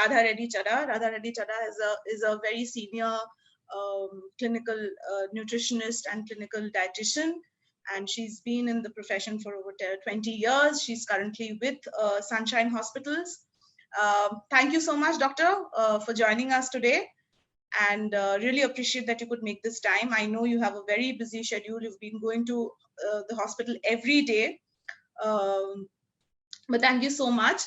Radha Reddy Chada. Radha Reddy Chada is a very senior clinical nutritionist and clinical dietitian, and she's been in the profession for over 20 years. She's currently with Sunshine Hospitals. Thank you so much, doctor, for joining us today, and really appreciate that you could make this time. I know you have a very busy schedule. You've been going to the hospital every day, but thank you so much.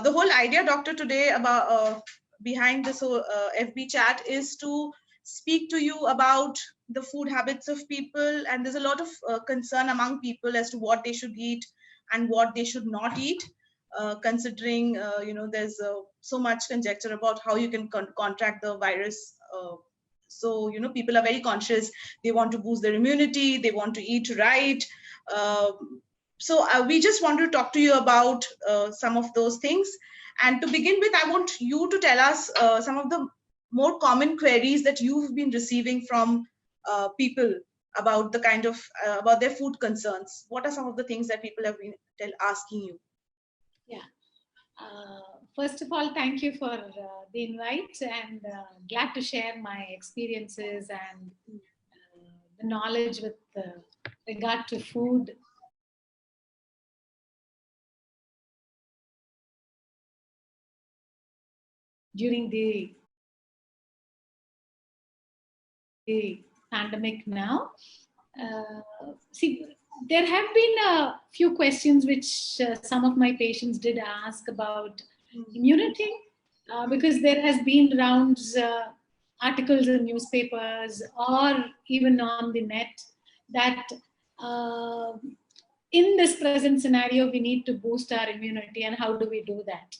The whole idea, doctor, today about behind this whole FB chat is to speak to you about the food habits of people, and there's a lot of concern among people as to what they should eat and what they should not eat, considering there's so much conjecture about how you can contract the virus. So people are very conscious. They want to boost their immunity, they want to eat right. So we just want to talk to you about some of those things. And to begin with, I want you to tell us some of the more common queries that you've been receiving from people about the kind of about their food concerns. What are some of the things that people have been asking you? Yeah. First of all, thank you for the invite, and glad to share my experiences and the knowledge with regard to food. During the pandemic now. See, there have been a few questions which some of my patients did ask about immunity, because there has been rounds, articles in newspapers or even on the net that in this present scenario, we need to boost our immunity, and how do we do that?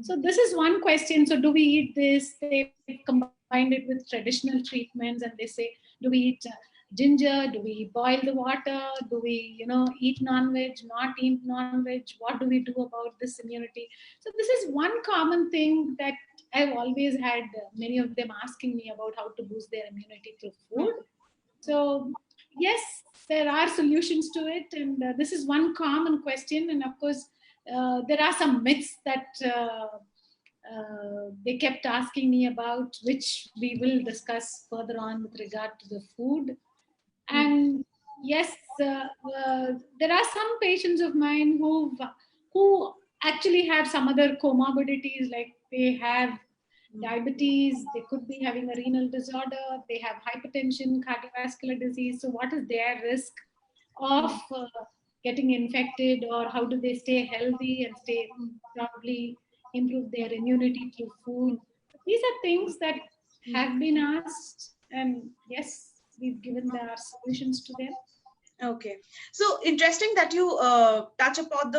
So this is one question. So do we eat this? They combined it with traditional treatments, and they say, do we eat ginger? Do we boil the water? Do we, eat non-veg, not eat non-veg? What do we do about this immunity? So this is one common thing that I've always had many of them asking me about, how to boost their immunity through food. So yes, there are solutions to it, and this is one common question. And of course, there are some myths that they kept asking me about, which we will discuss further on with regard to the food. And yes, there are some patients of mine who actually have some other comorbidities, like they have diabetes, they could be having a renal disorder, they have hypertension, cardiovascular disease. So what is their risk of getting infected, or how do they stay healthy and probably improve their immunity through food? These are things that have been asked, and yes, we've given our solutions to them. Okay, so interesting that you touch upon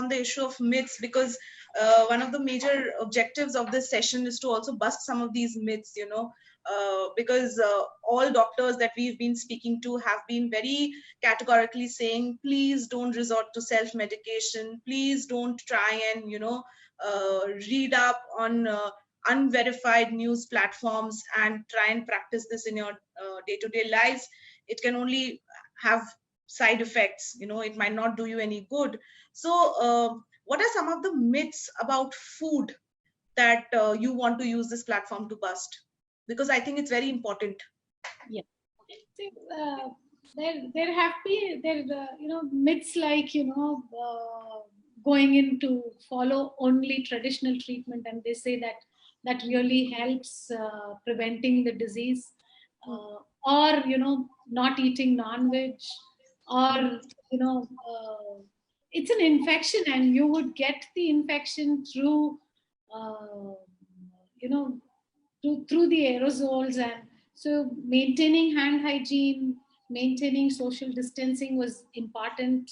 the issue of myths, because one of the major objectives of this session is to also bust some of these myths, because all doctors that we've been speaking to have been very categorically saying, please don't resort to self-medication, please don't try and read up on unverified news platforms and try and practice this in your day-to-day lives. It can only have side effects, it might not do you any good. So what are some of the myths about food that you want to use this platform to bust? Because I think it's very important. Yeah. See, there have been myths like going in to follow only traditional treatment, and they say that really helps preventing the disease, or not eating non-veg, or it's an infection and you would get the infection through through the aerosols. And so maintaining hand hygiene, maintaining social distancing was important.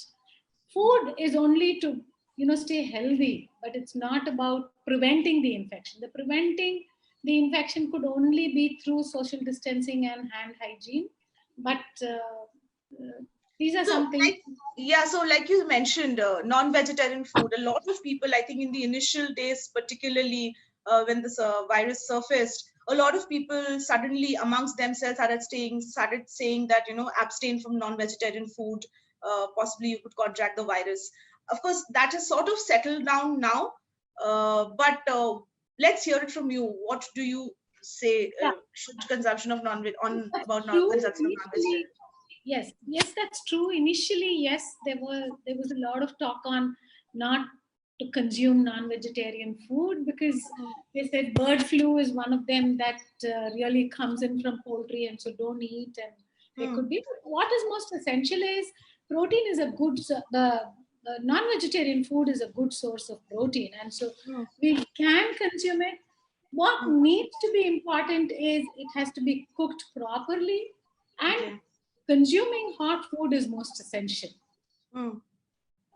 Food is only to stay healthy, but it's not about preventing the infection. Preventing the infection could only be through social distancing and hand hygiene. But these are some things. So like you mentioned, non-vegetarian food, a lot of people, I think in the initial days, particularly when this virus surfaced, a lot of people suddenly amongst themselves started saying that, abstain from non-vegetarian food, possibly you could contract the virus. Of course, that has sort of settled down now. But let's hear it from you. What do you say? Yeah, Should consumption of non-veg on that's about true. consumption of Initially, non-vegetarian? yes, that's true. Initially, yes, there was a lot of talk on not to consume non-vegetarian food because they said bird flu is one of them that really comes in from poultry, and so don't eat. And there Mm, could be. What is most essential is protein is a the non-vegetarian food is a good source of protein, and so mm, we can consume it. What mm. needs to be important is it has to be cooked properly, and Okay. consuming hot food is most essential. Mm,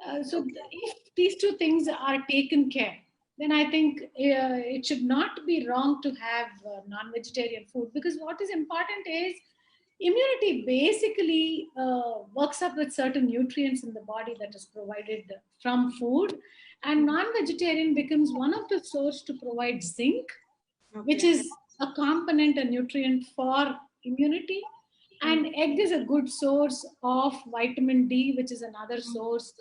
okay. If these two things are taken care, then I think it should not be wrong to have non-vegetarian food, because what is important is immunity basically works up with certain nutrients in the body that is provided from food, and Mm, non-vegetarian becomes one of the source to provide zinc, which okay. is a component and nutrient for immunity. Mm, And egg is a good source of vitamin D, which is another mm, source,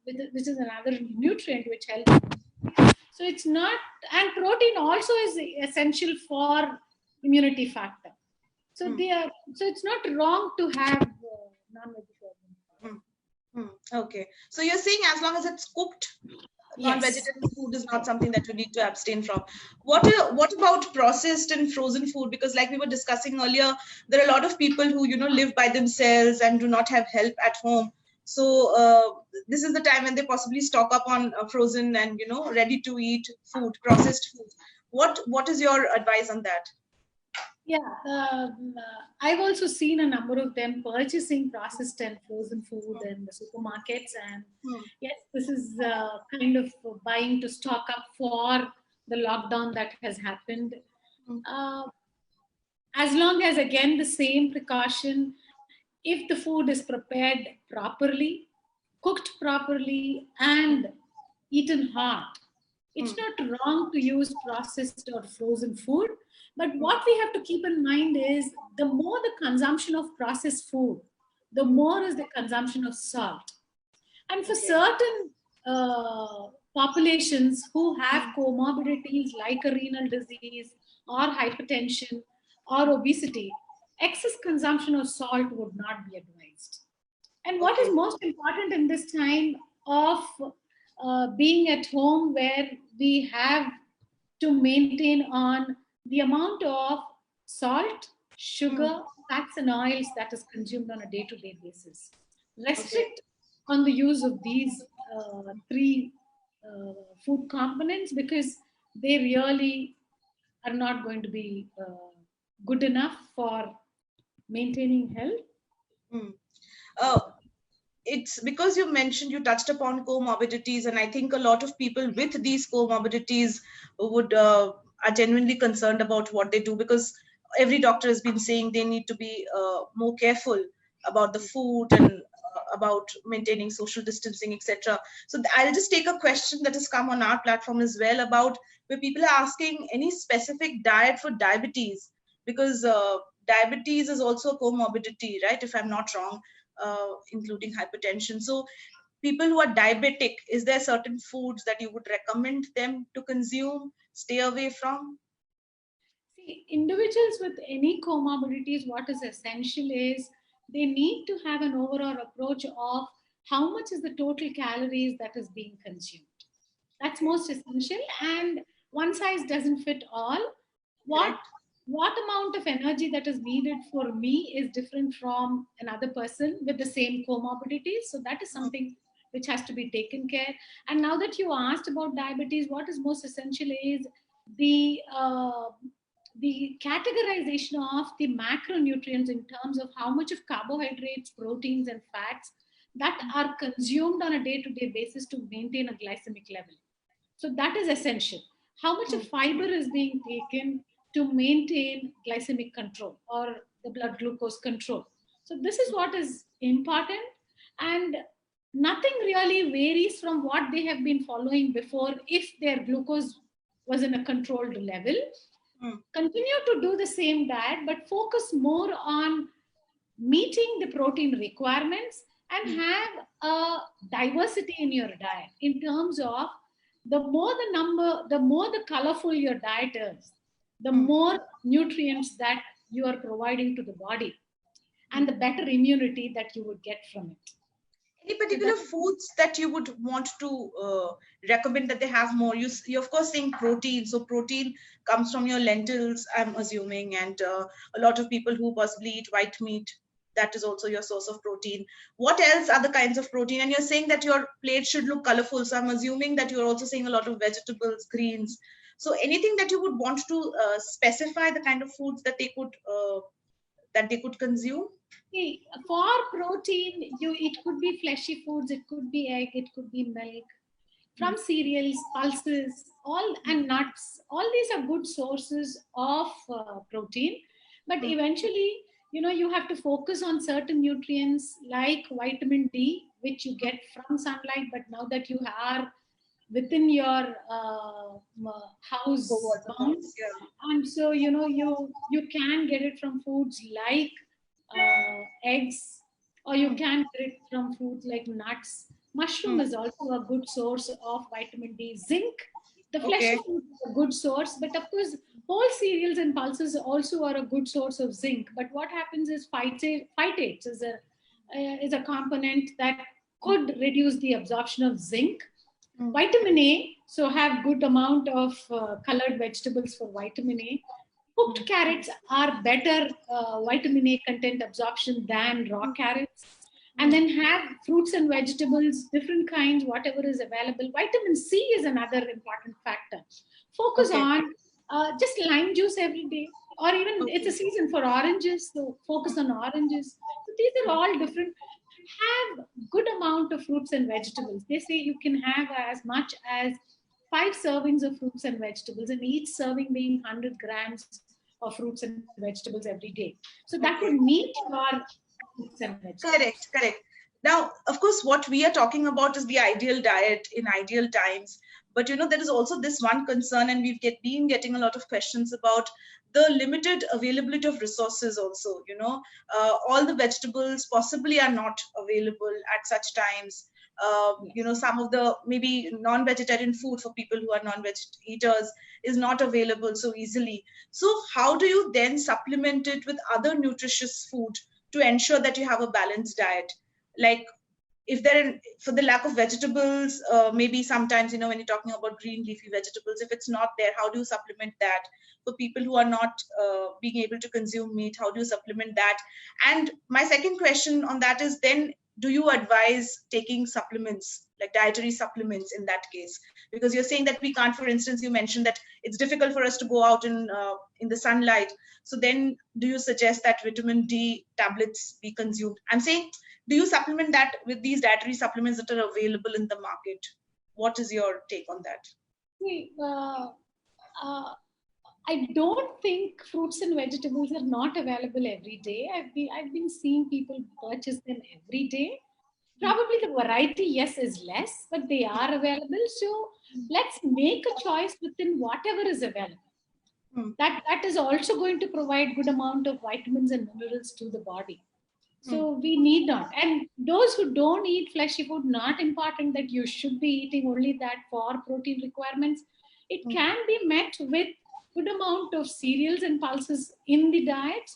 which is another nutrient which helps. So it's not, and protein also is essential for immunity factor. So mm, they are, so it's not wrong to have non-vegetarian. mm, mm. Okay. So you're saying as long as it's cooked, Yes. non-vegetarian food is not something that you need to abstain from. What about processed and frozen food? Because like we were discussing earlier, there are a lot of people who live by themselves and do not have help at home. So this is the time when they possibly stock up on frozen and ready to eat food, processed food. What is your advice on that? Yeah, I've also seen a number of them purchasing processed and frozen food in the supermarkets. And Hmm, yes, this is kind of buying to stock up for the lockdown that has happened. hmm, Uh, as long as, again, the same precaution, if the food is prepared properly, cooked properly, hmm, and eaten hot, hmm, it's not wrong to use processed or frozen food. But hmm, what we have to keep in mind is the more the consumption of processed food, the hmm. more is the consumption of salt. And for Okay. certain populations who have Hmm, comorbidities like a renal disease or hypertension or hmm. obesity, excess consumption of salt would not be advised. And what is Okay. most important in this time of being at home, where we have to maintain on the amount of salt, Hmm. sugar, fats, and oils that is consumed on a day to day basis. Okay. Restrict on the use of these three food components, because they really are not going to be good enough for maintaining health. Hmm. Uh, it's because you touched upon comorbidities, and I think a lot of people with these comorbidities would are genuinely concerned about what they do, because every doctor has been saying they need to be more careful about the food and about maintaining social distancing, etc. So I'll just take a question that has come on our platform as well, about where people are asking any specific diet for diabetes, because diabetes is also a comorbidity, right, if I'm not wrong, including hypertension. So people who are diabetic, is there certain foods that you would recommend them to consume, stay away from? See, individuals with any comorbidities, what is essential is they need to have an overall approach of how much is the total calories that is being consumed. That's Okay. most essential. And one size doesn't fit all. What Correct. what amount of energy that is needed for me is different from another person with the same comorbidities. So that is Mm, something which has to be taken care. And now that you asked about diabetes, what is most essential is the the categorization of the macronutrients in terms of how much of carbohydrates, proteins, and fats that are consumed on a day-to-day basis to maintain a glycemic level. So that is essential. How much of mm, fiber is being taken to maintain glycemic control or the blood glucose control? So this is what is important, and nothing really varies from what they have been following before. If their glucose was in a controlled level, mm, continue to do the same diet, but focus more on meeting the protein requirements, and mm, have a diversity in your diet in terms of the more the colorful your diet is, the more nutrients that you are providing to the body, and the better immunity that you would get from it. Any So particular that, foods that you would want to recommend that they have more? You of course saying protein. So protein comes from your lentils, I'm assuming, and a lot of people who possibly eat white meat, that is also your source of protein. What else are the kinds of protein? And you're saying that your plate should look colorful. So I'm assuming that you're also saying a lot of vegetables, greens. So anything that you would want to specify the kind of foods that they could consume? for protein, it could be fleshy foods, it could be egg, it could be milk, from cereals, pulses, all and nuts. All these are good sources of protein. But eventually, you have to focus on certain nutrients like vitamin D, which you get from sunlight. But now that you are within your Go house water bounds, bounds, yeah. and so you can get it from foods like eggs, or you can get it from foods like nuts. Mushroom is also a good source of vitamin D. Zinc, the fleshy Okay. food is a good source, but of course, whole cereals and pulses also are a good source of zinc. But what happens is phytates is a component that could reduce the absorption of zinc. Vitamin A, so have good amount of colored vegetables for vitamin A. Cooked carrots are better vitamin A content absorption than raw carrots. And then have fruits and vegetables, different kinds, whatever is available. Vitamin C is another important factor. Focus Okay. on just lime juice every day, or even it's a Okay. season for oranges, so focus on oranges. So these are all different. Have good amount of fruits and vegetables. They say you can have as much as 5 servings of fruits and vegetables, and each serving being 100 grams of fruits and vegetables every day. So that would Okay. meet your fruits and vegetables. Correct, correct. Now, of course, what we are talking about is the ideal diet in ideal times. But there is also this one concern, and been getting a lot of questions about the limited availability of resources. Also, all the vegetables possibly are not available at such times. Some of the maybe non-vegetarian food for people who are non-veg eaters is not available so easily. So, how do you then supplement it with other nutritious food to ensure that you have a balanced diet? Like, if there for the lack of vegetables, maybe sometimes when you're talking about green leafy vegetables, if it's not there, how do you supplement that? For people who are not being able to consume meat, how do you supplement that? And my second question on that is, then do you advise taking supplements, like dietary supplements in that case? Because you're saying that we can't, for instance, you mentioned that it's difficult for us to go out in the sunlight. So then do you suggest that vitamin D tablets be consumed? I'm saying, do you supplement that with these dietary supplements that are available in the market? What is your take on that? See, uh, I don't think fruits and vegetables are not available every day. I've been seeing people purchase them every day. Probably the variety, yes, is less, but they are available. So let's make a choice within whatever is available. That is also going to provide good amount of vitamins and minerals to the body. So we need not. And those who don't eat fleshy food, not important that you should be eating only that for protein requirements. It can be met with good amount of cereals and pulses in the diet.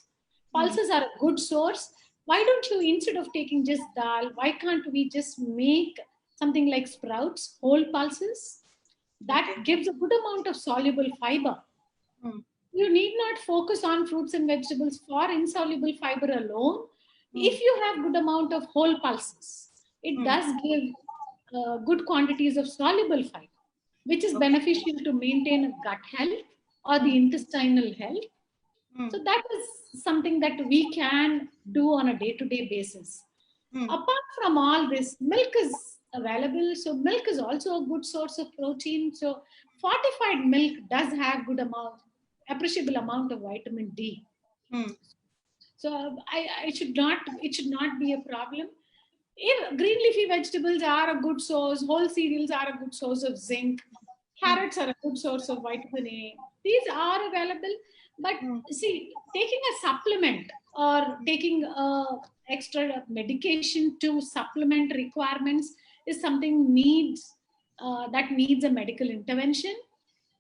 Pulses are a good source. Why don't you, instead of taking just dal, why can't we just make something like sprouts, whole pulses? That Okay. gives a good amount of soluble fiber. You need not focus on fruits and vegetables for insoluble fiber alone. If you have good amount of whole pulses, it does give good quantities of soluble fiber, which is Okay. beneficial to maintain gut health or the intestinal health. So that is something that we can do on a day-to-day basis. Apart from all this, milk is available. So milk is also a good source of protein. So fortified milk does have good amount, appreciable amount of vitamin D. So it should not be a problem. If green leafy vegetables are a good source, whole cereals are a good source of zinc, carrots are a good source of vitamin A. These are available, but see, taking a supplement or taking extra medication to supplement requirements is something needs that needs a medical intervention,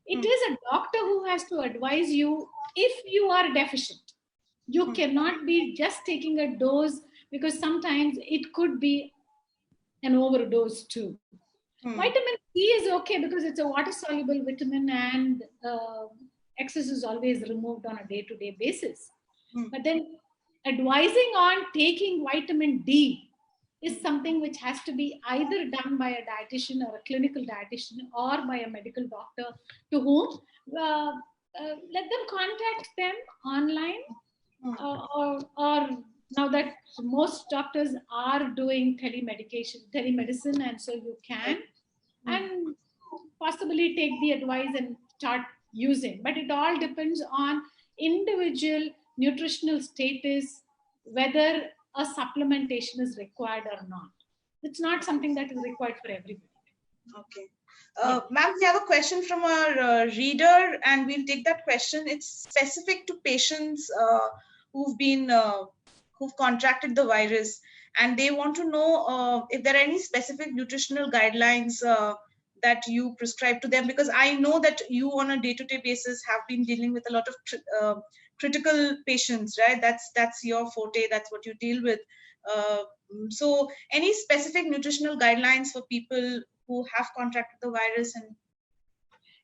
it is a doctor who has to advise you if you are deficient. You cannot be just taking a dose, because sometimes it could be an overdose too. Vitamin C is okay because it's a water soluble vitamin, and excess is always removed on a day-to-day basis. But then advising on taking vitamin D is something which has to be either done by a dietitian or a clinical dietitian or by a medical doctor, to whom let them contact them online, or now that most doctors are doing telemedicine, and so you can and possibly take the advice and start using. But it all depends on individual nutritional status, whether a supplementation is required or not. It's not something that is required for everybody. Okay. Ma'am, we have a question from our reader, and we'll take that question. It's specific to patients who've contracted the virus, and they want to know if there are any specific nutritional guidelines that you prescribe to them, because I know that you on a day-to-day basis have been dealing with a lot of critical patients, right? That's your forte. That's what you deal with. So any specific nutritional guidelines for people who have contracted the virus? And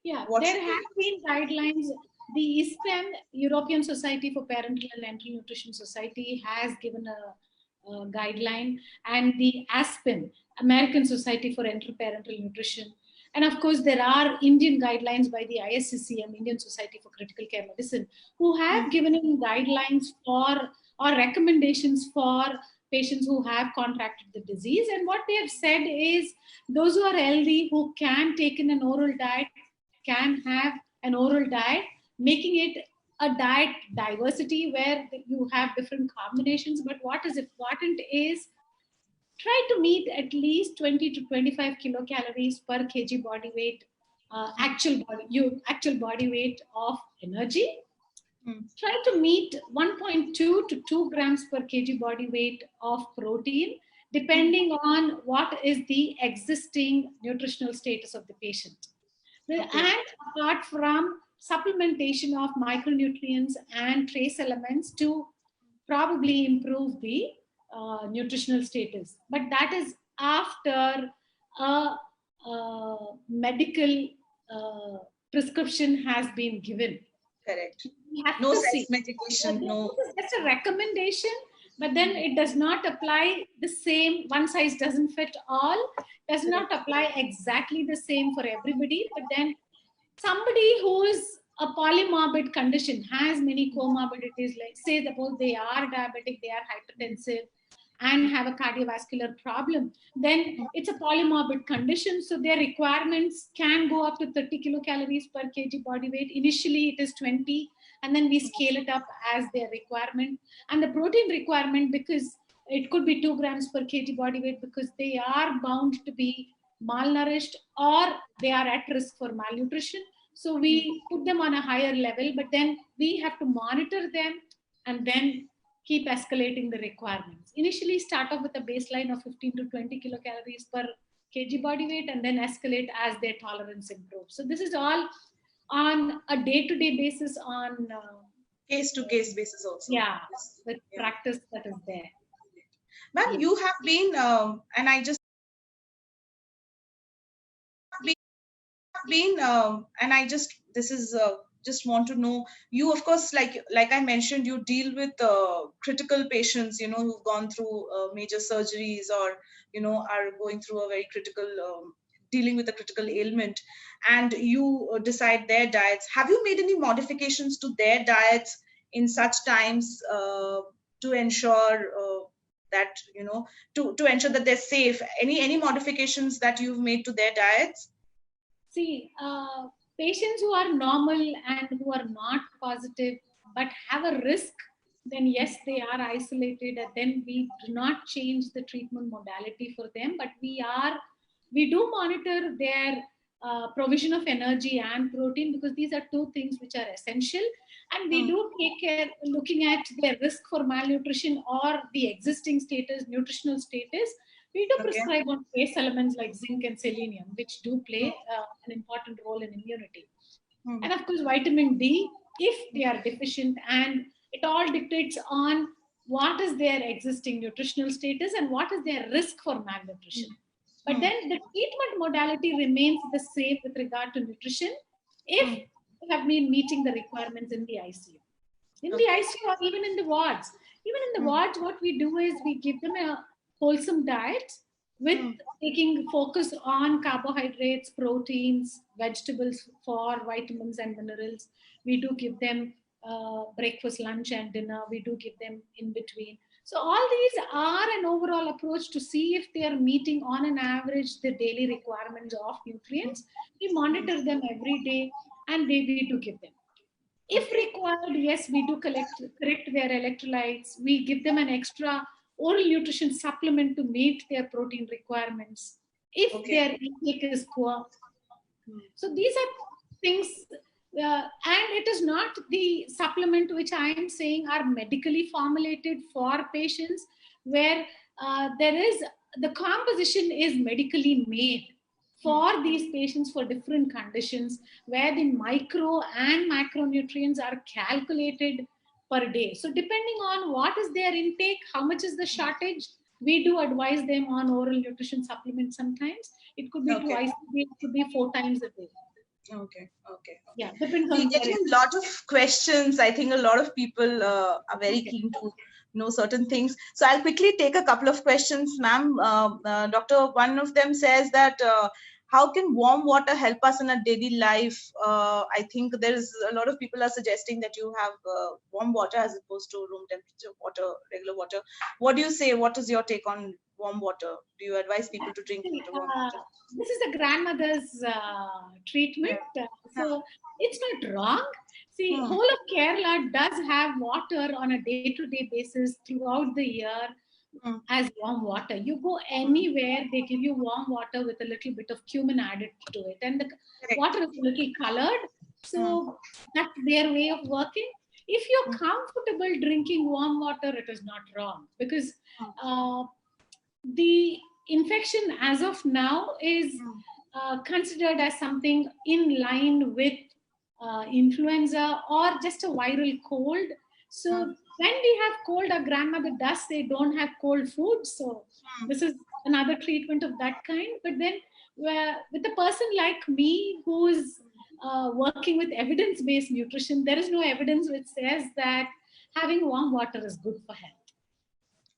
there have been guidelines. The ISPEN, European Society for Parental and Enteral Nutrition Society, has given a guideline, and the ASPEN, American Society for Enteroparental Nutrition, and of course there are Indian guidelines by the ISCCM, Indian Society for Critical Care Medicine, who have given in guidelines for or recommendations for patients who have contracted the disease. And what they have said is those who are healthy, who can take in an oral diet, can have an oral diet, making it a diet diversity where you have different combinations. But what is important is try to meet at least 20 to 25 kilocalories per kg body weight, actual body weight of energy. Try to meet 1.2 to 2 grams per kg body weight of protein, depending on what is the existing nutritional status of the patient. And apart from supplementation of micronutrients and trace elements to probably improve the nutritional status. But that is after a medical prescription has been given. Correct. No self-medication, no. That's a recommendation, but then it does not apply the same. One size doesn't fit all, does not apply exactly the same for everybody. But then somebody who is a polymorbid condition, has many comorbidities, like say suppose they are diabetic, they are hypertensive, and have a cardiovascular problem, then it's a polymorbid condition. So their requirements can go up to 30 kilocalories per kg body weight. Initially it is 20, and then we scale it up as their requirement. And the protein requirement, because it could be 2 grams per kg body weight, because they are bound to be malnourished or they are at risk for malnutrition. So we put them on a higher level, but then we have to monitor them and then keep escalating the requirements. Initially start off with a baseline of 15 to 20 kilocalories per kg body weight, and then escalate as their tolerance improves. So this is all on a day-to-day basis, on case-to-case basis also. Yeah, with practice that is there. Ma'am, you have been, and I just just want to know, you of course, like I mentioned, you deal with critical patients, who've gone through major surgeries, or are going through a very critical dealing with a critical ailment, and you decide their diets. Have you made any modifications to their diets in such times to ensure that to ensure that they're safe? Any modifications that you've made to their diets? See, patients who are normal and who are not positive but have a risk, then yes, they are isolated, and then we do not change the treatment modality for them. But we do monitor their provision of energy and protein, because these are two things which are essential. And we do take care, looking at their risk for malnutrition or the existing status, nutritional status. We do Okay. prescribe on trace elements like zinc and selenium, which do play an important role in immunity. And of course, vitamin D, if they are deficient, and it all dictates on what is their existing nutritional status and what is their risk for malnutrition. But then the treatment modality remains the same with regard to nutrition if they have been meeting the requirements in the ICU. In the ICU or even in the wards. Even in the wards, what we do is we give them a wholesome diet with taking focus on carbohydrates, proteins, vegetables for vitamins and minerals. We do give them breakfast, lunch, and dinner. We do give them in between. So all these are an overall approach to see if they are meeting on an average the daily requirements of nutrients. We monitor them every day and we do give them. If required, yes, we do correct their electrolytes. We give them an extra oral nutrition supplement to meet their protein requirements if their intake is poor. So these are things, and it is not the supplement which I am saying are medically formulated for patients where there is the composition is medically made for these patients for different conditions where the micro and macronutrients are calculated per day. So depending on what is their intake, how much is the shortage, we do advise them on oral nutrition supplements sometimes. It could be twice a day, it could be 4 times a day. Okay. Yeah, depends We're on getting a lot of questions. I think a lot of people are very keen to know certain things. So I'll quickly take a couple of questions, ma'am. Doctor, one of them says that how can warm water help us in our daily life? I think there's a lot of people are suggesting that you have warm water as opposed to room temperature water, regular water. What do you say? What is your take on warm water? Do you advise people to drink warm water? This is the grandmother's treatment. So it's not wrong. See, whole of Kerala does have water on a day-to-day basis throughout the year as warm water. You go anywhere, they give you warm water with a little bit of cumin added to it. And the water is a little colored. So that's their way of working. If you're comfortable drinking warm water, it is not wrong because the infection as of now is considered as something in line with influenza or just a viral cold. So when we have cold, our grandmother does say don't have cold food. So this is another treatment of that kind. But then with a person like me who is working with evidence-based nutrition, there is no evidence which says that having warm water is good for health.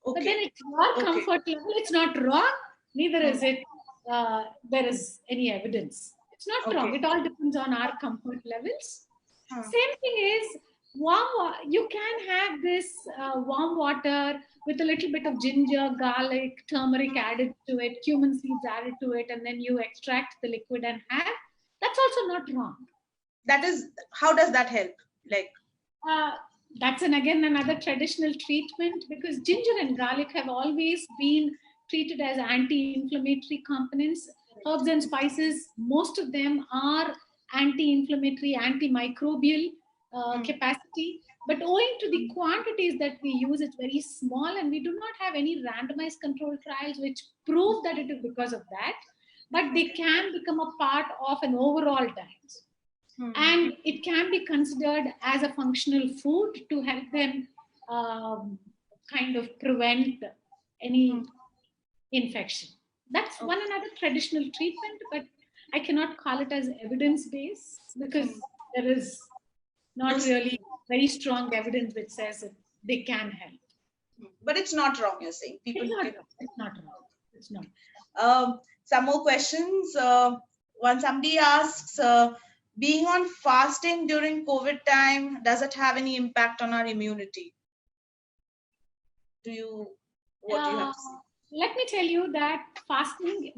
But then it's your comfort level. It's not wrong. Neither is it. There is any evidence. It's not wrong. It all depends on our comfort levels. Same thing is warm. You can have this warm water with a little bit of ginger, garlic, turmeric added to it, cumin seeds added to it, and then you extract the liquid and have. That's also not wrong. That is, how does that help? Like. That's again another traditional treatment because ginger and garlic have always been treated as anti-inflammatory components. Herbs and spices, most of them are anti-inflammatory, antimicrobial capacity. But owing to the quantities that we use, it's very small and we do not have any randomized controlled trials which prove that it is because of that. But they can become a part of an overall diet. And it can be considered as a functional food to help them kind of prevent any infection. That's one another traditional treatment, but I cannot call it as evidence-based because there is not really very strong evidence which says that they can help. But it's not wrong, you're saying. It's not wrong. It's not. Some more questions. When somebody asks, being on fasting during COVID time, does it have any impact on our immunity? What do you have to say? Let me tell you that fasting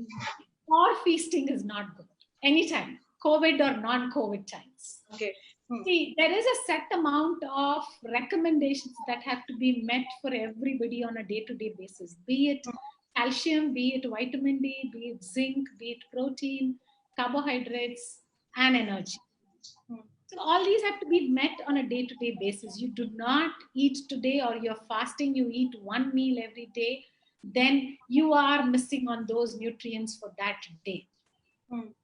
or feasting is not good anytime, COVID or non-COVID times. See, there is a set amount of recommendations that have to be met for everybody on a day-to-day basis, be it calcium, be it vitamin D, be it zinc, be it protein, carbohydrates, and energy. So all these have to be met on a day-to-day basis. You do not eat today or you're fasting, you eat one meal every day. then you are missing on those nutrients for that day. Mm.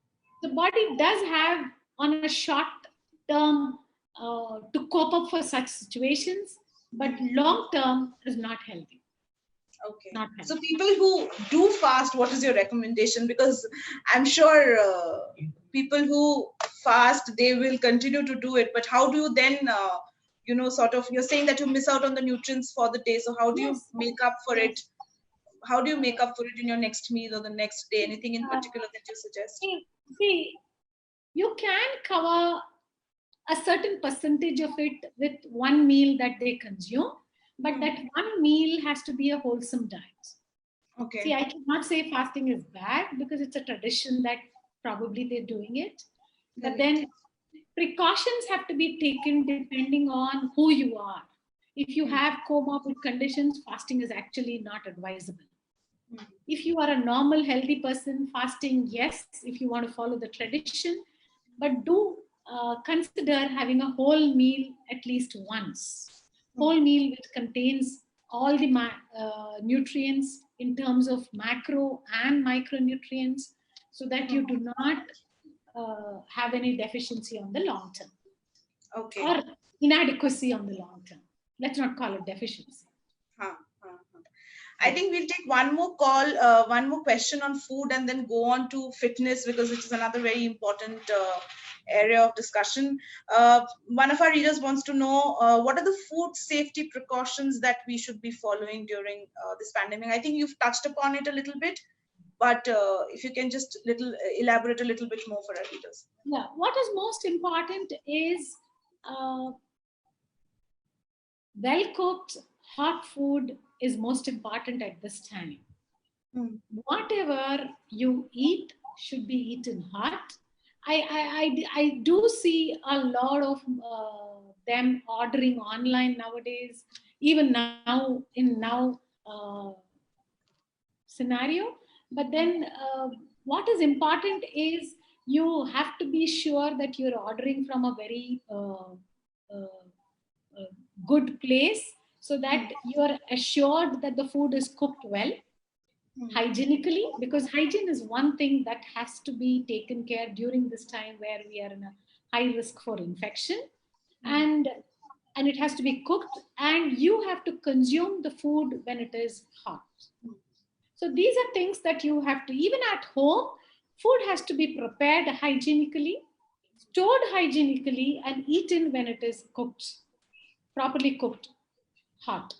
The body does have on a short term to cope up for such situations, but long term is not healthy. Okay. Not healthy. So people who do fast, what is your recommendation? Because I'm sure people who fast, they will continue to do it. But how do you then, sort of, you're saying that you miss out on the nutrients for the day. So how do you Yes. make up for Yes. it? How do you make up for it in your next meal or the next day? Anything in particular that you suggest? See, you can cover a certain percentage of it with one meal that they consume, but that one meal has to be a wholesome diet. Okay. See, I cannot say fasting is bad because it's a tradition that probably they're doing it. But then precautions have to be taken depending on who you are. If you have comorbid conditions, fasting is actually not advisable. If you are a normal, healthy person, fasting, yes, if you want to follow the tradition, but do consider having a whole meal at least once. Whole meal which contains all the nutrients in terms of macro and micronutrients so that you do not have any deficiency on the long term. Okay. Or inadequacy on the long term. Let's not call it deficiency. I think we'll take one more call, one more question on food, and then go on to fitness because it is another very important area of discussion. One of our readers wants to know what are the food safety precautions that we should be following during this pandemic. I think you've touched upon it a little bit, but if you can just elaborate a little bit more for our readers. Yeah, what is most important is well-cooked hot food is most important at this time. Whatever you eat should be eaten hot. I do see a lot of them ordering online nowadays, even now in scenario. But then what is important is you have to be sure that you're ordering from a very good place so that you are assured that the food is cooked well hygienically, because hygiene is one thing that has to be taken care during this time where we are in a high risk for infection, and it has to be cooked and you have to consume the food when it is hot. So these are things that you have to, even at home, food has to be prepared hygienically, stored hygienically, and eaten when it is cooked, properly cooked, hot.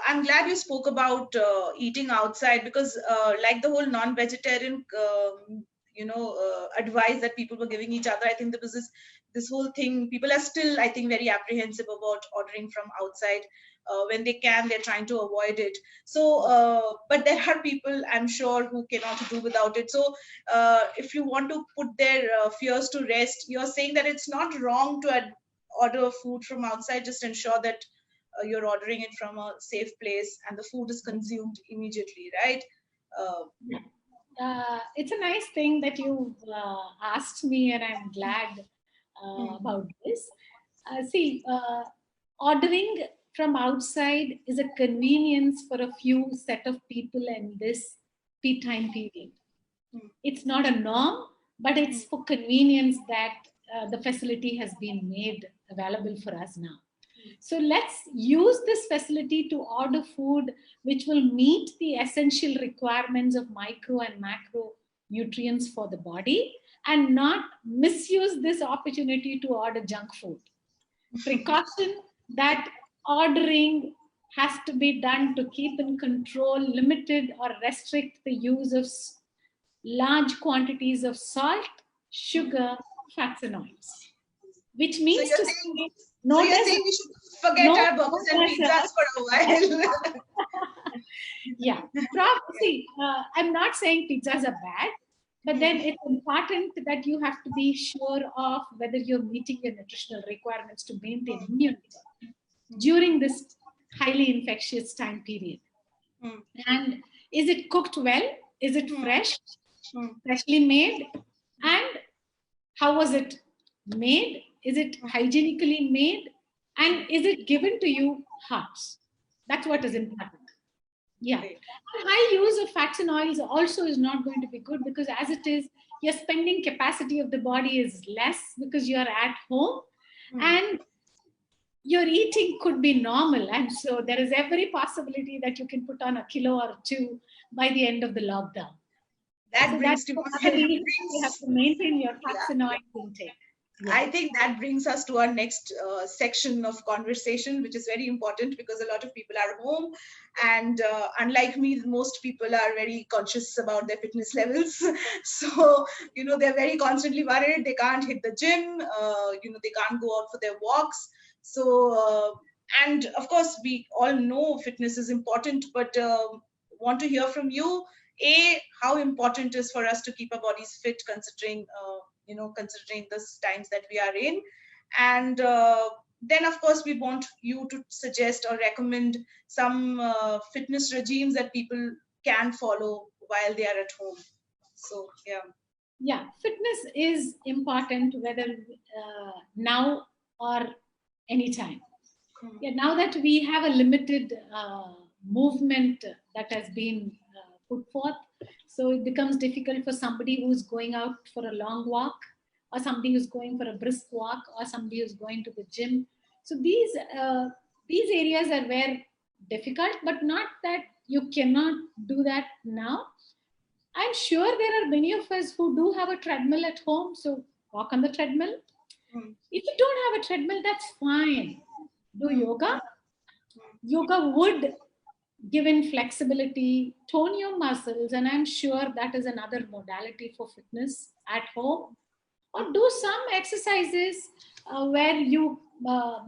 I'm glad you spoke about eating outside because like the whole non-vegetarian advice that people were giving each other, I think there was this whole thing. People are still, I think, very apprehensive about ordering from outside. When they can, they're trying to avoid it. So but there are people, I'm sure, who cannot do without it. So if you want to put their fears to rest, you're saying that it's not wrong to order food from outside. Just ensure that you're ordering it from a safe place and the food is consumed immediately, right? It's a nice thing that you asked me, and I'm glad about this. Ordering from outside is a convenience for a few set of people in this time period. It's not a norm, but it's for convenience that the facility has been made available for us now. So let's use this facility to order food which will meet the essential requirements of micro and macro nutrients for the body, and not misuse this opportunity to order junk food. Precaution that ordering has to be done to keep in control, limited or restrict the use of large quantities of salt, sugar, fats and oils. Which means so you're saying we should forget our burgers and pizzas for a while. Yeah. See, I'm not saying pizzas are bad, but then it's important that you have to be sure of whether you're meeting your nutritional requirements to maintain immunity during this highly infectious time period. And is it cooked well? Is it fresh? Freshly made? And how was it made? Is it hygienically made? And is it given to you hot? That's what is important. Yeah. Great. High use of fats and oils also is not going to be good, because as it is, your spending capacity of the body is less because you are at home, and your eating could be normal. And so there is every possibility that you can put on a kilo or two by the end of the lockdown. That So that's brings to another reason you have to maintain your fats yeah. and oils intake. Yeah. I think that brings us to our next section of conversation, which is very important because a lot of people are home, and unlike me, most people are very conscious about their fitness levels. So, they're very constantly worried they can't hit the gym, they can't go out for their walks. So, and of course, we all know fitness is important, but want to hear from you. How important is for us to keep our bodies fit, considering the times that we are in, and then of course we want you to suggest or recommend some fitness regimes that people can follow while they are at home. So Yeah, fitness is important whether now or anytime. Yeah, now that we have a limited movement that has been put forth, so it becomes difficult for somebody who's going out for a long walk, or somebody who's going for a brisk walk, or somebody who's going to the gym. So these areas are where difficult, but not that you cannot do that now. I'm sure there are many of us who do have a treadmill at home, so walk on the treadmill. If you don't have a treadmill, that's fine. Do yoga. Yoga would give in flexibility, tone your muscles, and I'm sure that is another modality for fitness at home. Or do some exercises where you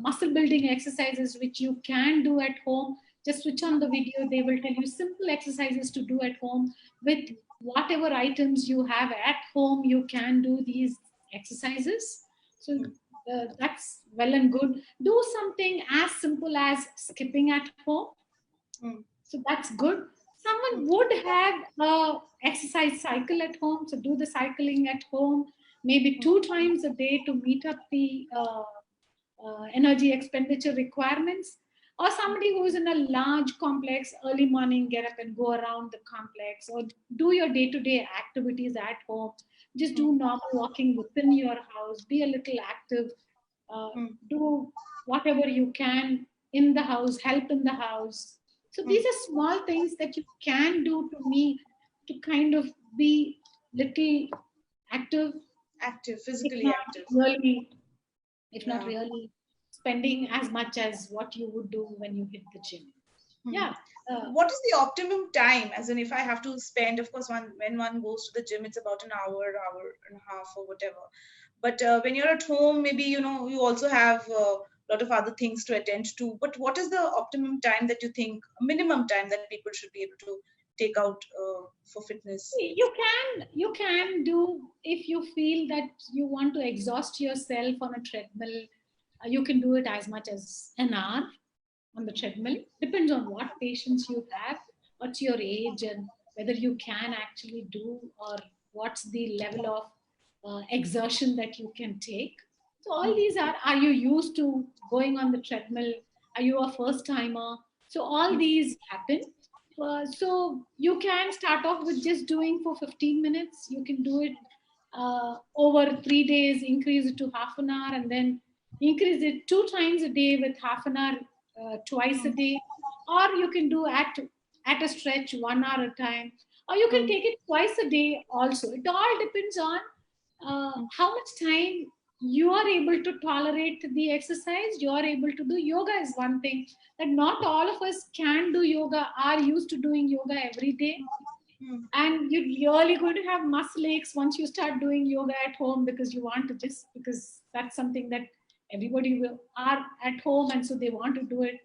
muscle building exercises which you can do at home. Just switch on the video, they will tell you simple exercises to do at home with whatever items you have at home. You can do these exercises, so that's well and good. Do something as simple as skipping at home, so that's good. Someone would have a exercise cycle at home, so do the cycling at home maybe 2 times a day to meet up the energy expenditure requirements. Or somebody who is in a large complex, early morning, get up and go around the complex, or do your day-to-day activities at home. Just do normal walking within your house, be a little active, do whatever you can in the house, help in the house. So these are small things that you can do to me to kind of be little active, if physically not active. really, if not really spending as much as what you would do when you hit the gym. Yeah. What is the optimum time? As in, if I have to spend, of course, when one goes to the gym, it's about an hour and a half, or whatever. But when you're at home, maybe you also have a lot of other things to attend to. But what is the optimum time that you think, minimum time that people should be able to take out for fitness? You can do, if you feel that you want to exhaust yourself on a treadmill, you can do it as much as an hour on the treadmill. Depends on what patients you have, what's your age, and whether you can actually do, or what's the level of exertion that you can take. So all these are you used to going on the treadmill? Are you a first timer? So all these happen. So you can start off with just doing for 15 minutes. You can do it over 3 days, increase it to half an hour, and then increase it 2 times a day with half an hour twice a day. Or you can do at a stretch 1 hour at a time, or you can take it twice a day also. It all depends on how much time you are able to tolerate the exercise. You are able to do yoga is one thing that not all of us can do yoga, are used to doing yoga every day. And you're really going to have muscle aches once you start doing yoga at home, because you want to, just because that's something that everybody will are at home, and so they want to do it.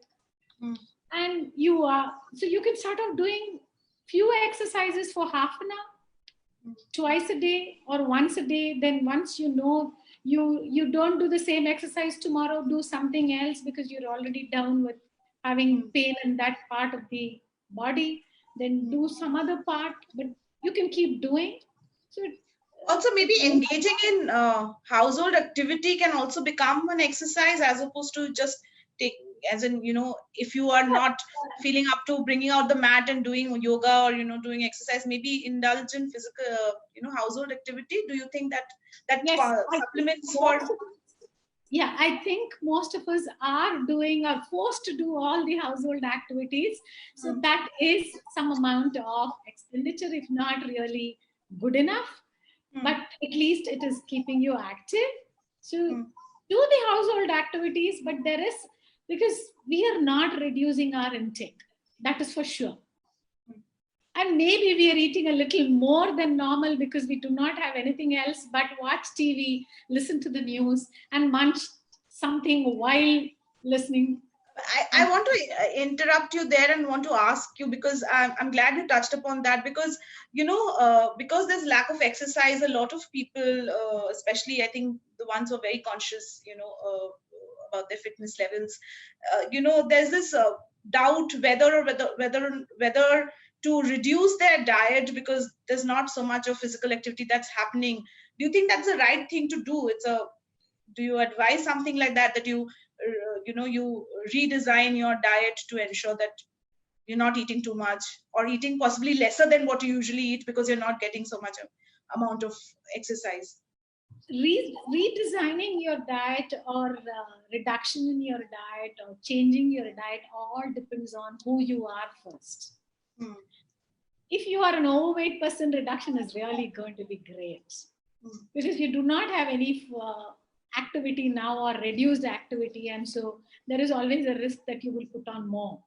And you are, so you can start off doing few exercises for half an hour twice a day or once a day. Then once you don't do the same exercise tomorrow, do something else, because you're already down with having pain in that part of the body. Then do some other part, but you can keep doing. So Also, maybe engaging in household activity can also become an exercise, as opposed to just as in, if you are not feeling up to bringing out the mat and doing yoga, or doing exercise, maybe indulge in physical household activity. Do you think that Yes, I think supplements for? yeah, I think most of us are forced to do all the household activities. So that is some amount of expenditure, if not really good enough. But at least it is keeping you active. So do the household activities, but because we are not reducing our intake. That is for sure. And maybe we are eating a little more than normal because we do not have anything else but watch TV, listen to the news, and munch something while listening. I want to interrupt you there and want to ask you, because I'm glad you touched upon that, because because there's lack of exercise, a lot of people, especially I think the ones who are very conscious, about their fitness levels, there's this doubt whether to reduce their diet because there's not so much of physical activity that's happening. Do you think that's the right thing to do? Do you advise something like that you you redesign your diet to ensure that you're not eating too much, or eating possibly lesser than what you usually eat because you're not getting so much amount of exercise? Redesigning your diet, or reduction in your diet, or changing your diet, all depends on who you are first. If you are an overweight person, reduction is really going to be great, because you do not have any activity now, or reduced activity, and so there is always a risk that you will put on more.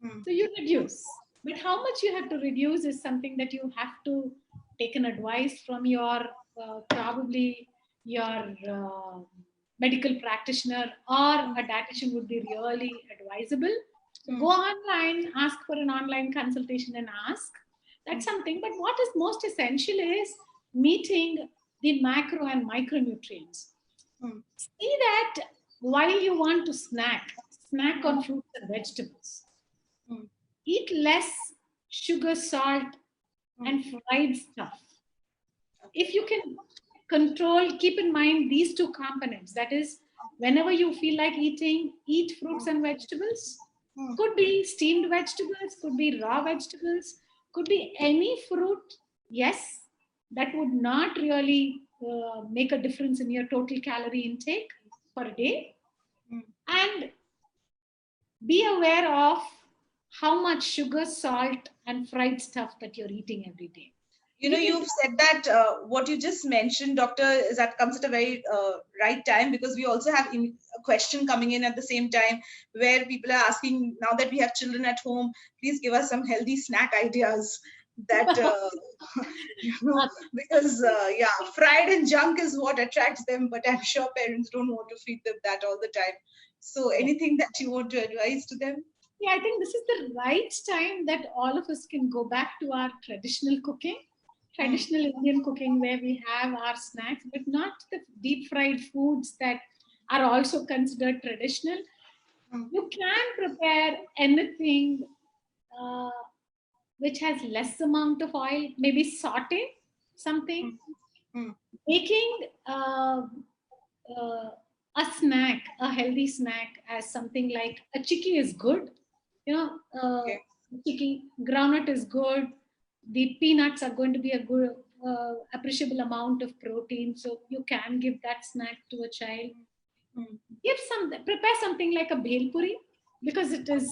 So you reduce, but how much you have to reduce is something that you have to take an advice from your probably your medical practitioner, or a dietitian would be really advisable. So go online, ask for an online consultation and ask. That's something. But what is most essential is meeting the macro and micronutrients. See that while you want to snack on fruits and vegetables. Eat less sugar, salt, and fried stuff. If you can keep in mind these two components, that is, whenever you feel like eating, eat fruits and vegetables. Could be steamed vegetables, could be raw vegetables, could be any fruit. Yes, that would not really make a difference in your total calorie intake per day. And be aware of how much sugar, salt, and fried stuff that you're eating every day. You've said that what you just mentioned, doctor, is that comes at a very right time, because we also have a question coming in at the same time, where people are asking, now that we have children at home, please give us some healthy snack ideas that because fried and junk is what attracts them, but I'm sure parents don't want to feed them that all the time. So anything that you want to advise to them? Yeah, I think this is the right time that all of us can go back to our traditional cooking, traditional Indian cooking, where we have our snacks, but not the deep fried foods that are also considered traditional. You can prepare anything which has less amount of oil, maybe saute something, making a snack, a healthy snack, as something like a chicky is good. Chicky, groundnut is good. The peanuts are going to be a good, appreciable amount of protein. So you can give that snack to a child. Prepare something like a bhel puri, because it is,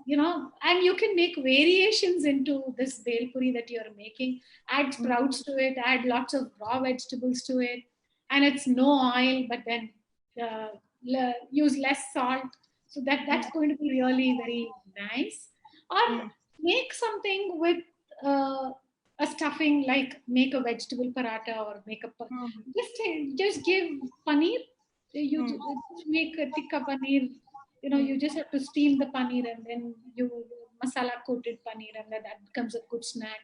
and you can make variations into this bhel puri that you're making. Add sprouts to it, add lots of raw vegetables to it, and it's no oil, but then use less salt. So that's going to be really very nice. Or make something with a stuffing, like make a vegetable paratha, or make a just give paneer. You just make a tikka paneer. You just have to steam the paneer, and then you masala coated paneer, and then that becomes a good snack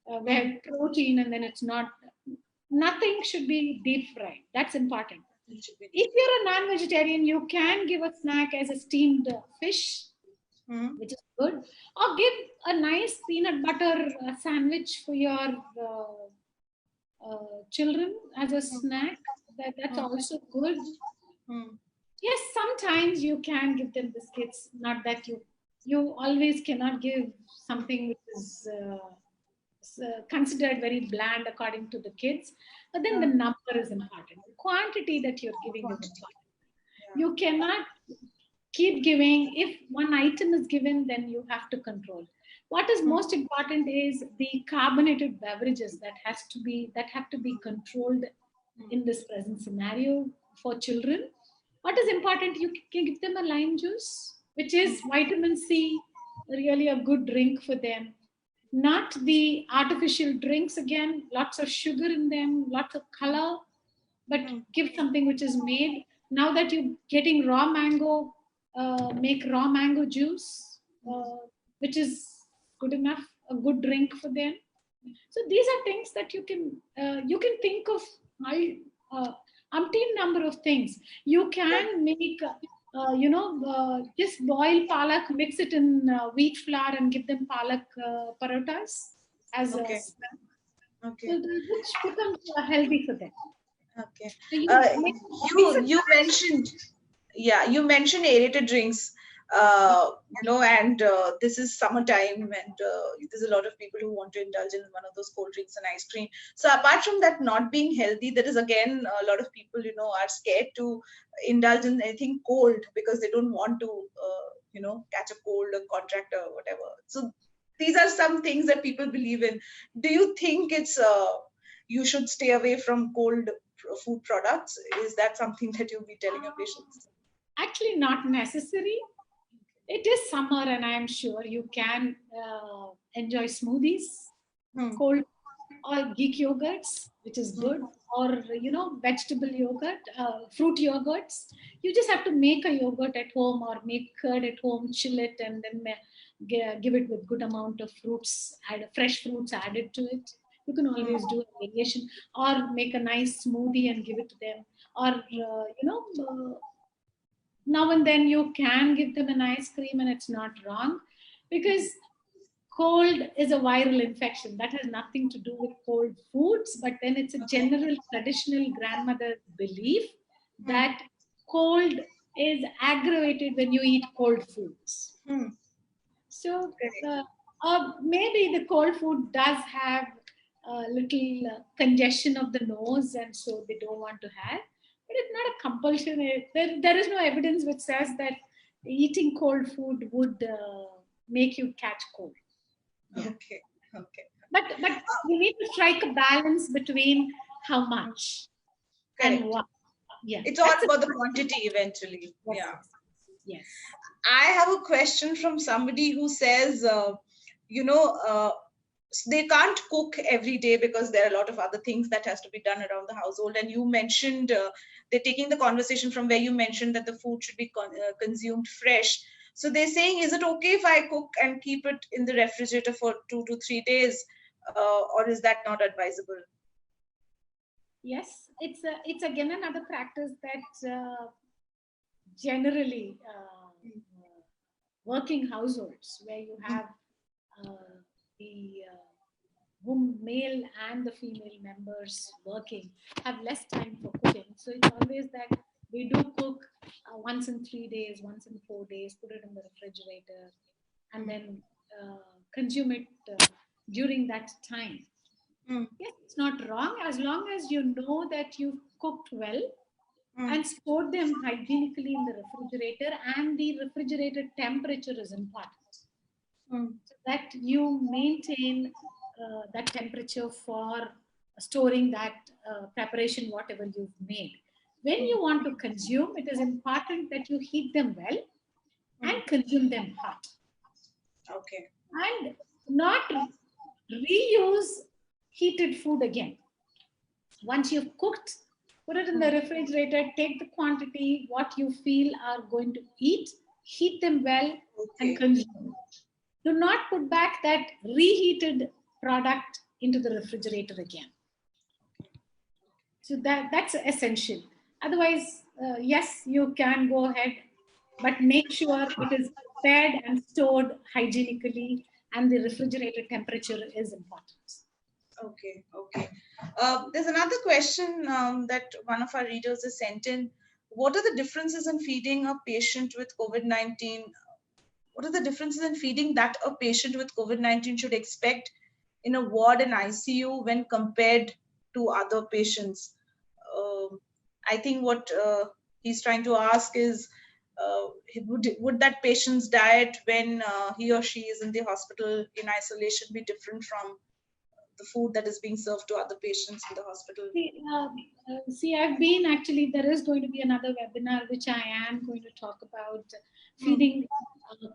where protein, and then it's nothing should be deep fried. That's important. If you're a non-vegetarian, you can give a snack as a steamed fish, which is good, or give a nice peanut butter sandwich for your children as a snack. That's also good. Yes, sometimes you can give them biscuits, not that you always cannot give something which is considered very bland according to the kids, but then the number is important. The quantity that you're giving is Quantity. important. You cannot keep giving. If one item is given, then you have to control. What is most important is the carbonated beverages that have to be controlled in this present scenario for children. What is important, you can give them a lime juice, which is vitamin C, really a good drink for them. Not the artificial drinks again, lots of sugar in them, lots of color, but give something which is made. Now that you're getting raw mango, make raw mango juice, which is good enough, a good drink for them. So these are things that you can think of umpteen number of things. You can make just boil palak, mix it in wheat flour, and give them palak parotas as a Okay. snack. Okay. So which becomes healthy for them. Okay. So you make You mentioned, yeah, you mentioned aerated drinks. And this is summertime, and there's a lot of people who want to indulge in one of those cold drinks and ice cream. So apart from that not being healthy, there is again a lot of people, are scared to indulge in anything cold because they don't want to, catch a cold or contract or whatever. So these are some things that people believe in. Do you think it's you should stay away from cold food products? Is that something that you'll be telling your patients? actually not necessary. It is summer, and I am sure you can enjoy smoothies, cold, or Greek yogurts, which is good, or vegetable yogurt, fruit yogurts. You just have to make a yogurt at home or make curd at home, chill it, and then give it with good amount of fruits, add fresh fruits added to it. You can always do a variation, or make a nice smoothie and give it to them, or now and then you can give them an ice cream, and it's not wrong, because cold is a viral infection that has nothing to do with cold foods. But then it's a general traditional grandmother belief that cold is aggravated when you eat cold foods. So maybe the cold food does have a little congestion of the nose, and so they don't want to have. But it's not a compulsion. There is no evidence which says that eating cold food would make you catch cold. Yeah. Okay. But we need to strike a balance between how much Correct. and what. Yeah. It's all about the quantity eventually. Yes. Yes. I have a question from somebody who says, they can't cook every day because there are a lot of other things that has to be done around the household. And you mentioned they're taking the conversation from where you mentioned that the food should be consumed fresh. So they're saying, is it okay if I cook and keep it in the refrigerator for 2 to 3 days, or is that not advisable? Yes, it's again another practice that generally working households where you have the male and the female members working have less time for cooking. So it's always that we do cook once in 3 days, once in 4 days, put it in the refrigerator, and then consume it during that time. Yes, it's not wrong as long as you know that you've cooked well and stored them hygienically in the refrigerator, and the refrigerator temperature is important. So that you maintain that temperature for storing that preparation, whatever you've made. When you want to consume, it is important that you heat them well and consume them hot. Okay. And not reuse heated food again. Once you've cooked, put it in the refrigerator, take the quantity, what you feel are going to eat, heat them well, and consume. Do not put back that reheated product into the refrigerator again. So that's essential. Otherwise, yes, you can go ahead, but make sure it is prepared and stored hygienically, and the refrigerator temperature is important. Okay. There's another question that one of our readers has sent in. what are the differences in feeding a patient with COVID-19? What are the differences in feeding that a patient with COVID-19 should expect in a ward and ICU when compared to other patients? I think what he's trying to ask is, would that patient's diet when he or she is in the hospital in isolation be different from the food that is being served to other patients in the hospital? See, I've been actually, there is going to be another webinar which I am going to talk about feeding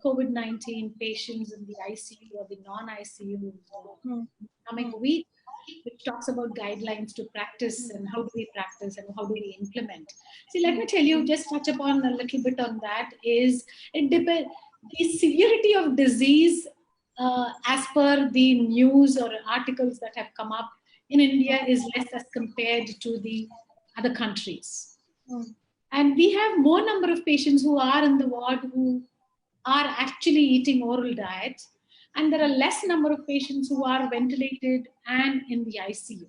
COVID-19 patients in the ICU or the non-ICU coming week, which talks about guidelines to practice and how do we practice and how do we implement. See, let me tell you, just touch upon a little bit on that, is it depends, the severity of disease as per the news or articles that have come up in India is less as compared to the other countries. And we have more number of patients who are in the ward who are actually eating oral diets, and there are less number of patients who are ventilated and in the ICU.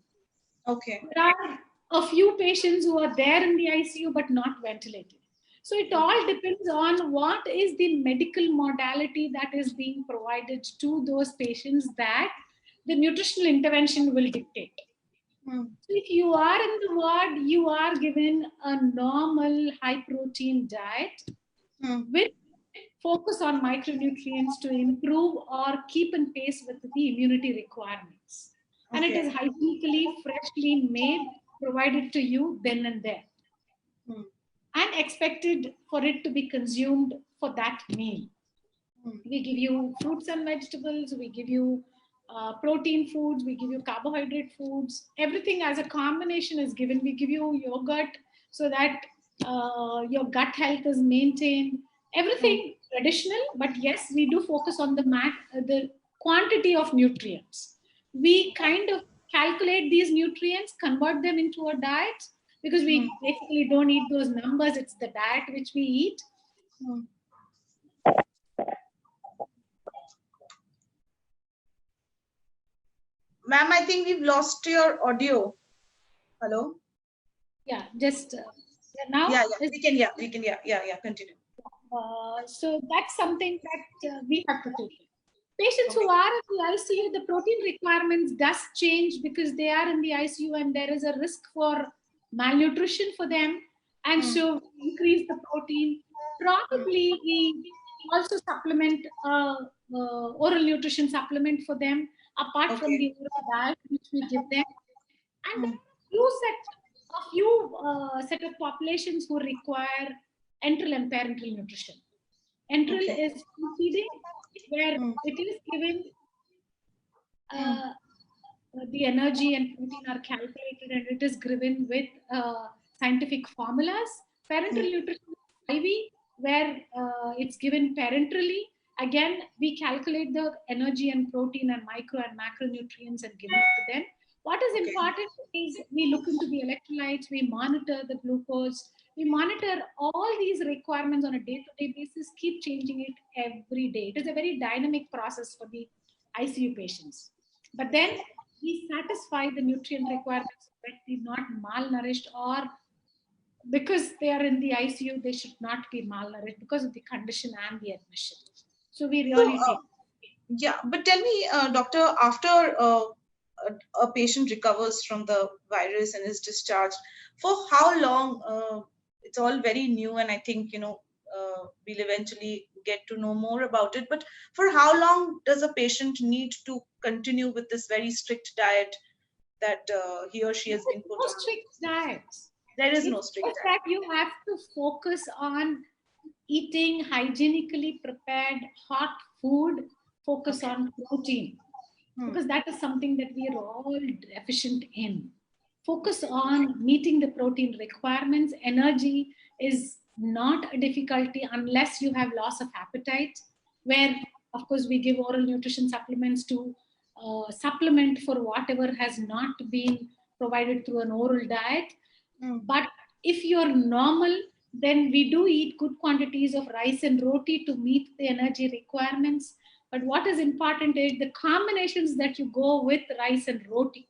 Okay. There are a few patients who are there in the ICU but not ventilated. So it all depends on what is the medical modality that is being provided to those patients that the nutritional intervention will dictate. So if you are in the ward, you are given a normal high protein diet with focus on micronutrients to improve or keep in pace with the immunity requirements. And it is hygienically, freshly made, provided to you then and there. And expected for it to be consumed for that meal. We give you fruits and vegetables, we give you protein foods, we give you carbohydrate foods, everything as a combination is given. We give you yogurt so that your gut health is maintained. Everything traditional, but yes, we do focus on the quantity of nutrients. We kind of calculate these nutrients, convert them into a diet, because we basically don't eat those numbers. It's the diet which we eat. Ma'am, I think we've lost your audio. Hello? Yeah, just now? Yeah, we can, continue. So that's something that we have to take. Patients who are in the ICU, the protein requirements does change because they are in the ICU and there is a risk for malnutrition for them. And so we increase the protein. Probably we also supplement oral nutrition supplement for them, apart from the oral diet which we give them. And a few set of populations who require enteral and parenteral nutrition. Enteral is feeding, where it is given the energy and protein are calculated and it is given with scientific formulas. Parenteral nutrition is IV, where it's given parenterally. Again, we calculate the energy and protein and micro and macronutrients and give it to them. What is important is we look into the electrolytes, we monitor the glucose, we monitor all these requirements on a day-to-day basis, keep changing it every day. It is a very dynamic process for the ICU patients. But then we satisfy the nutrient requirements, but they're not malnourished, or because they are in the ICU, they should not be malnourished because of the condition and the admission. So we really take. Yeah, but tell me, doctor, after a patient recovers from the virus and is discharged, for how long? It's all very new, and I think we'll eventually get to know more about it. But for how long does a patient need to continue with this very strict diet that he or she has been put on? Strict diets. There is no strict diet. You have to focus on eating hygienically prepared hot food. Focus on protein, because that is something that we are all deficient in. Focus on meeting the protein requirements. Energy is not a difficulty unless you have loss of appetite, where of course we give oral nutrition supplements to supplement for whatever has not been provided through an oral diet. But if you're normal, then we do eat good quantities of rice and roti to meet the energy requirements. But what is important is the combinations that you go with rice and roti.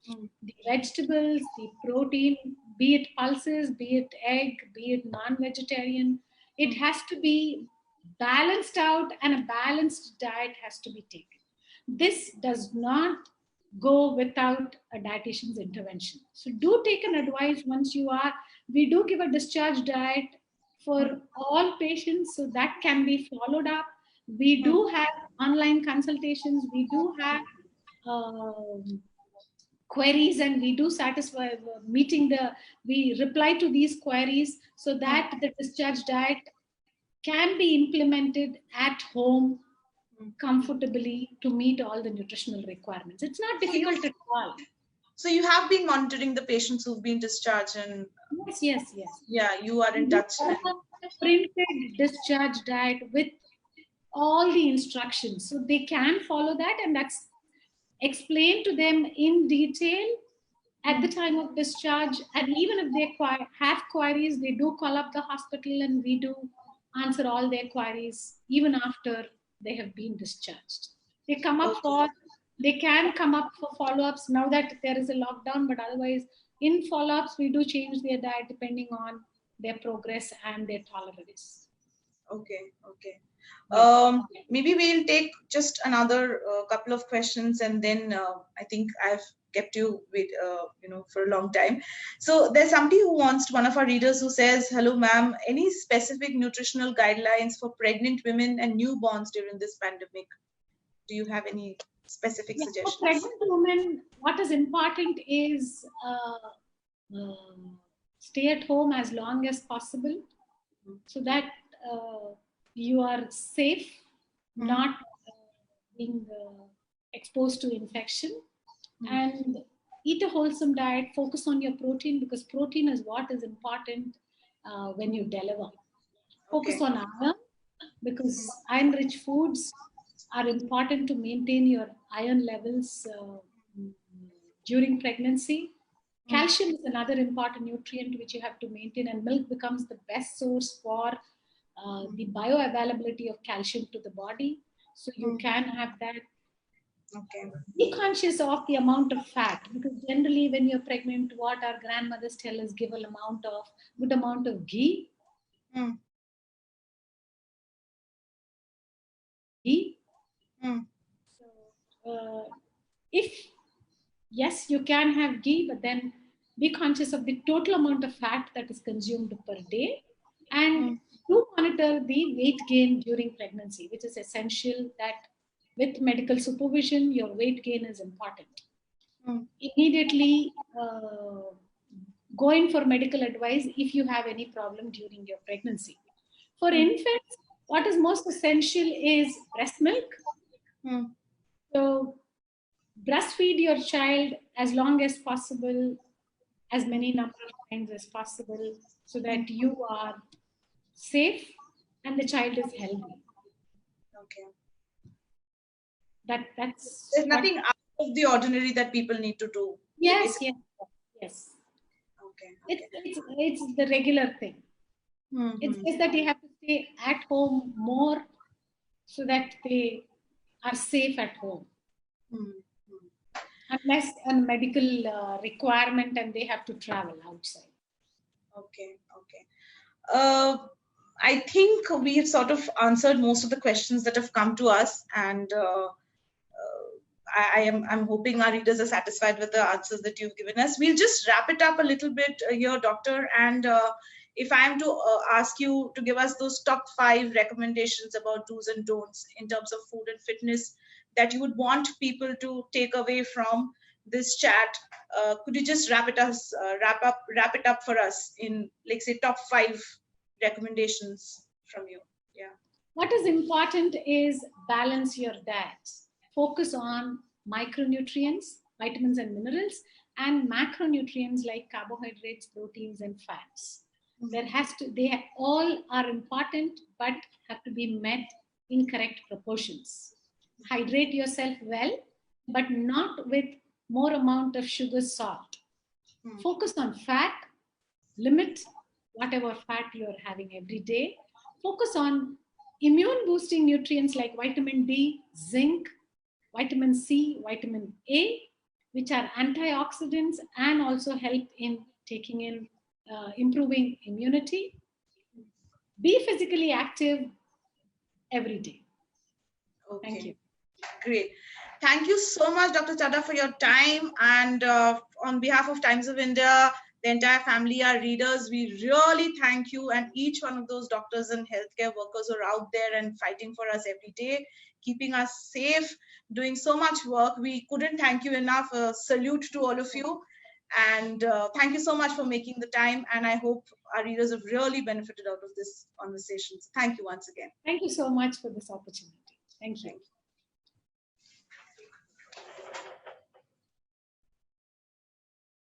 The vegetables, the protein, be it pulses, be it egg, be it non-vegetarian. It has to be balanced out, and a balanced diet has to be taken. This does not go without a dietitian's intervention. So do take an advice once you are. We do give a discharge diet for all patients, so that can be followed up. We do have online consultations. We do have queries, and we do satisfy we reply to these queries so that the discharge diet can be implemented at home comfortably to meet all the nutritional requirements. It's not difficult at all. So you have been monitoring the patients who've been discharged, and yes. Yeah, you are in touch. Printed discharge diet with all the instructions, so they can follow that, and that's explained to them in detail at the time of discharge. And even if they have queries, they do call up the hospital, and we do answer all their queries even after they have been discharged. They come up they can come up for follow-ups now that there is a lockdown, but otherwise in follow-ups we do change their diet depending on their progress and their tolerance. Okay. Maybe we'll take just another couple of questions, and then I think I've kept you wait, for a long time. So there's somebody who wants, one of our readers who says, "Hello, ma'am. Any specific nutritional guidelines for pregnant women and newborns during this pandemic? Do you have any specific suggestions?" For pregnant women, what is important is stay at home as long as possible, so that you are safe, not being exposed to infection, and eat a wholesome diet. Focus on your protein, because protein is what is important when you deliver. Focus on iron, because iron-rich foods are important to maintain your iron levels during pregnancy. Calcium is another important nutrient which you have to maintain, and milk becomes the best source for the bioavailability of calcium to the body. So you can have that. Okay. Be conscious of the amount of fat, because generally when you're pregnant, what our grandmothers tell us, give a good amount of ghee. So, yes, you can have ghee, but then be conscious of the total amount of fat that is consumed per day, and do monitor the weight gain during pregnancy, which is essential. That with medical supervision, your weight gain is important. Immediately go in for medical advice if you have any problem during your pregnancy. For infants, what is most essential is breast milk. So breastfeed your child as long as possible, as many number of times as possible, so that you are safe and the child is healthy. Okay. That's There's nothing out of the ordinary that people need to do. Yes. Okay. It's the regular thing. It's just that you have to stay at home more, so that they are safe at home. Unless a medical requirement and they have to travel outside. Okay. I think we have sort of answered most of the questions that have come to us, and I'm hoping our readers are satisfied with the answers that you've given us. We'll just wrap it up a little bit here, Doctor. And if I am to ask you to give us those top 5 recommendations about do's and don'ts in terms of food and fitness that you would want people to take away from this chat, could you just wrap it up for us in, like, say, top 5 recommendations from you? Yeah. What is important is balance your diet. Focus on micronutrients, vitamins and minerals, and macronutrients like carbohydrates, proteins, and fats. They all are important, but have to be met in correct proportions. Hydrate yourself well, but not with more amount of sugar, salt. Focus on fat, limit whatever fat you're having every day. Focus on immune boosting nutrients like vitamin D, zinc, vitamin C, vitamin A, which are antioxidants and also help in taking in improving immunity. Be physically active every day. Okay. Thank you. Great. Thank you so much, Dr. Chadha, for your time. And on behalf of Times of India, the entire family, our readers, we really thank you and each one of those doctors and healthcare workers who are out there and fighting for us every day, keeping us safe, doing so much work. We couldn't thank you enough. A salute to all of you. And thank you so much for making the time. And I hope our readers have really benefited out of this conversation. So thank you once again. Thank you so much for this opportunity. Thank you.